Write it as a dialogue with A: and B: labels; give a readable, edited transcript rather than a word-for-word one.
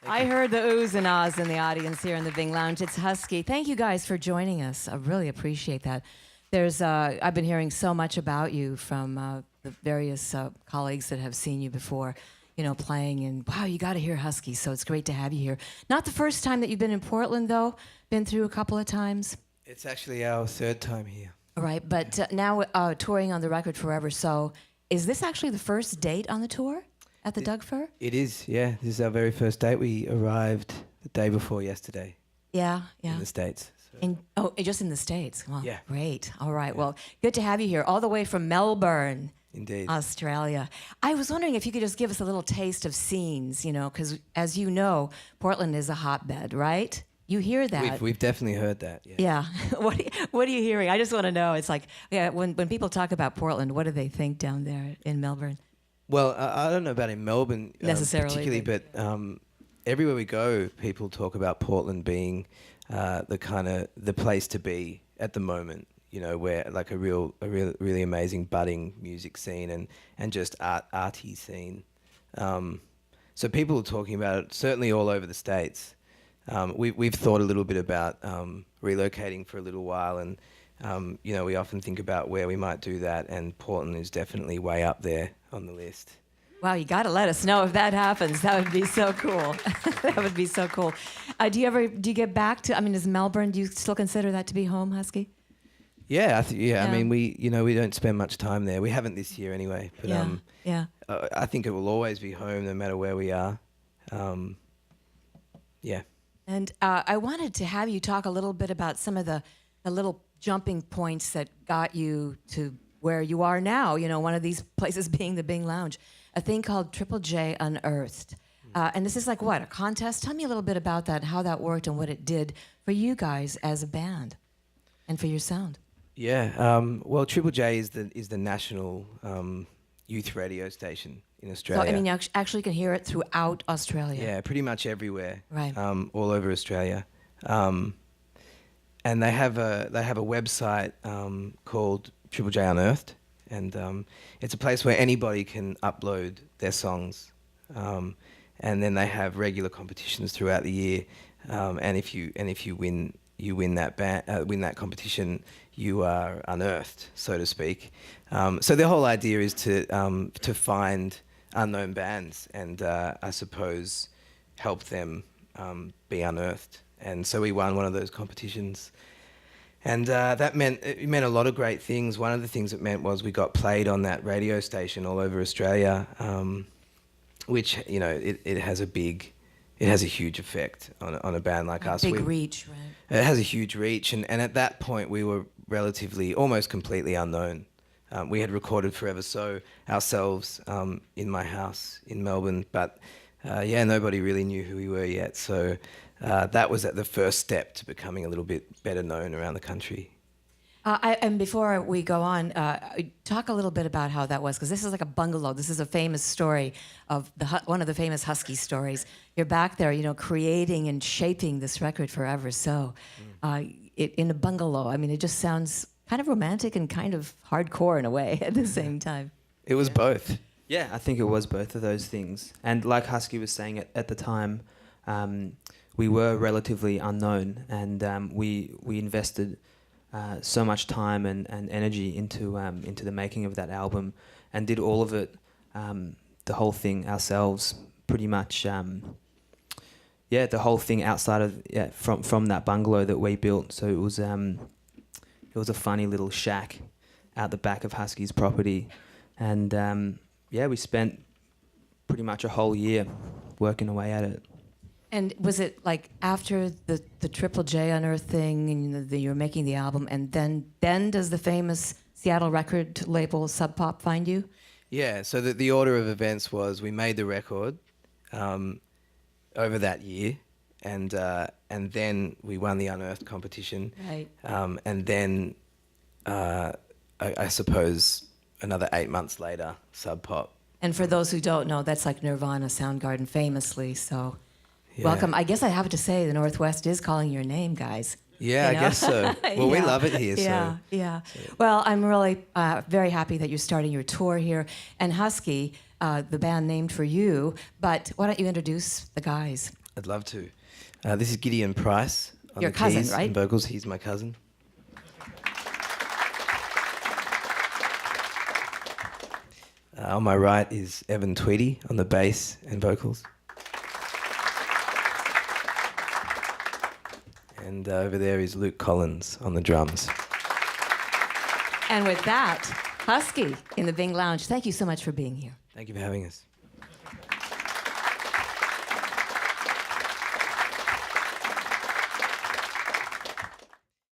A: I heard the oohs and ahs in the audience here in the Bing Lounge. It's Husky. Thank you guys for joining us. I really appreciate that. I've been hearing so much about you from the various colleagues that have seen you before, playing, and wow, you got to hear Husky. So it's great to have you here. Not the first time that you've been in Portland, though. Been through a couple of times.
B: It's actually our third time here.
A: Right, but now touring on the record forever. So is this actually the first date on the tour? At the Doug Fir?
B: It is, yeah. This is our very first date. We arrived the day before yesterday.
A: Yeah.
B: In the States. So.
A: Just in the States. Well,
B: yeah.
A: Great. All right. Yeah. Well, good to have you here, all the way from Melbourne.
B: Indeed.
A: Australia. I was wondering if you could just give us a little taste of scenes, because as you know, Portland is a hotbed, right? You hear that.
B: We've definitely heard that, yeah.
A: Yeah. What are you hearing? I just want to know. It's like, when people talk about Portland, what do they think down there in Melbourne?
B: Well, I don't know about in Melbourne
A: necessarily,
B: particularly, but everywhere we go, people talk about Portland being the place to be at the moment. Where like a really amazing budding music scene and just arty scene. So people are talking about it certainly all over the States. We've thought a little bit about relocating for a little while, and we often think about where we might do that, and Portland is definitely way up there on the list.
A: Wow, you got to let us know if that happens. That would be so cool. That would be so cool. Do you get back to? Is Melbourne? Do you still consider that to be home, Husky?
B: Yeah, I mean, we don't spend much time there. We haven't this year anyway. But I think it will always be home, no matter where we are. Yeah.
A: And I wanted to have you talk a little bit about some of the little jumping points that got you to where you are now. One of these places being the Bing Lounge, a thing called J Unearthed. And this is like what, a contest? Tell me a little bit about that, how that worked, and what it did for you guys as a band, and for your sound.
B: Yeah. Well, J is the national youth radio station in Australia.
A: So you actually can hear it throughout Australia.
B: Yeah, pretty much everywhere.
A: Right.
B: All over Australia. And they have a website called J Unearthed, and it's a place where anybody can upload their songs, and then they have regular competitions throughout the year, and if you win that competition, you are unearthed, so to speak. So the whole idea is to find unknown bands and I suppose help them be unearthed. And so we won one of those competitions, and that meant a lot of great things. One of the things it meant was we got played on that radio station all over Australia, which it has a huge effect on a band like us.
A: Big reach, right?
B: It has a huge reach, and at that point we were relatively, almost completely unknown. We had recorded Forever So ourselves in my house in Melbourne, but nobody really knew who we were yet. So that was the first step to becoming a little bit better known around the country.
A: And before we go on, talk a little bit about how that was, because this is like a bungalow. This is a famous story of one of the famous Husky stories. You're back there, creating and shaping this record Forever So, in a bungalow. It just sounds kind of romantic and kind of hardcore in a way at the same time.
B: It was both.
C: Yeah, I think it was both of those things. And like Husky was saying at the time, we were relatively unknown, and we invested so much time and energy into the making of that album, and did all of it, the whole thing ourselves, pretty much. The whole thing outside of from that bungalow that we built. So it was a funny little shack out the back of Husky's property, and we spent pretty much a whole year working away at it.
A: And was it like after the J Unearthed thing, and you're making the album, and then does the famous Seattle record label Sub Pop find you?
B: Yeah, so the order of events was we made the record over that year, and then we won the Unearthed competition.
A: Right.
B: And then I suppose another 8 months later, Sub Pop.
A: And for those who don't know, that's like Nirvana, Soundgarden, famously. So,
B: yeah.
A: Welcome. I guess I have to say the Northwest is calling your name, guys.
B: Yeah, I guess so. Well, we love it here.
A: Yeah,
B: so.
A: yeah. Well, I'm really very happy that you're starting your tour here. And Husky, the band named for you, but why don't you introduce the guys?
B: I'd love to. This is Gideon Price on
A: Your
B: the
A: cousin,
B: keys
A: right?
B: and vocals. He's my cousin. On my right is Evan Tweedy on the bass and vocals. And over there is Luke Collins on the drums.
A: And with that, Husky in the Bing Lounge. Thank you so much for being here.
B: Thank you for having us.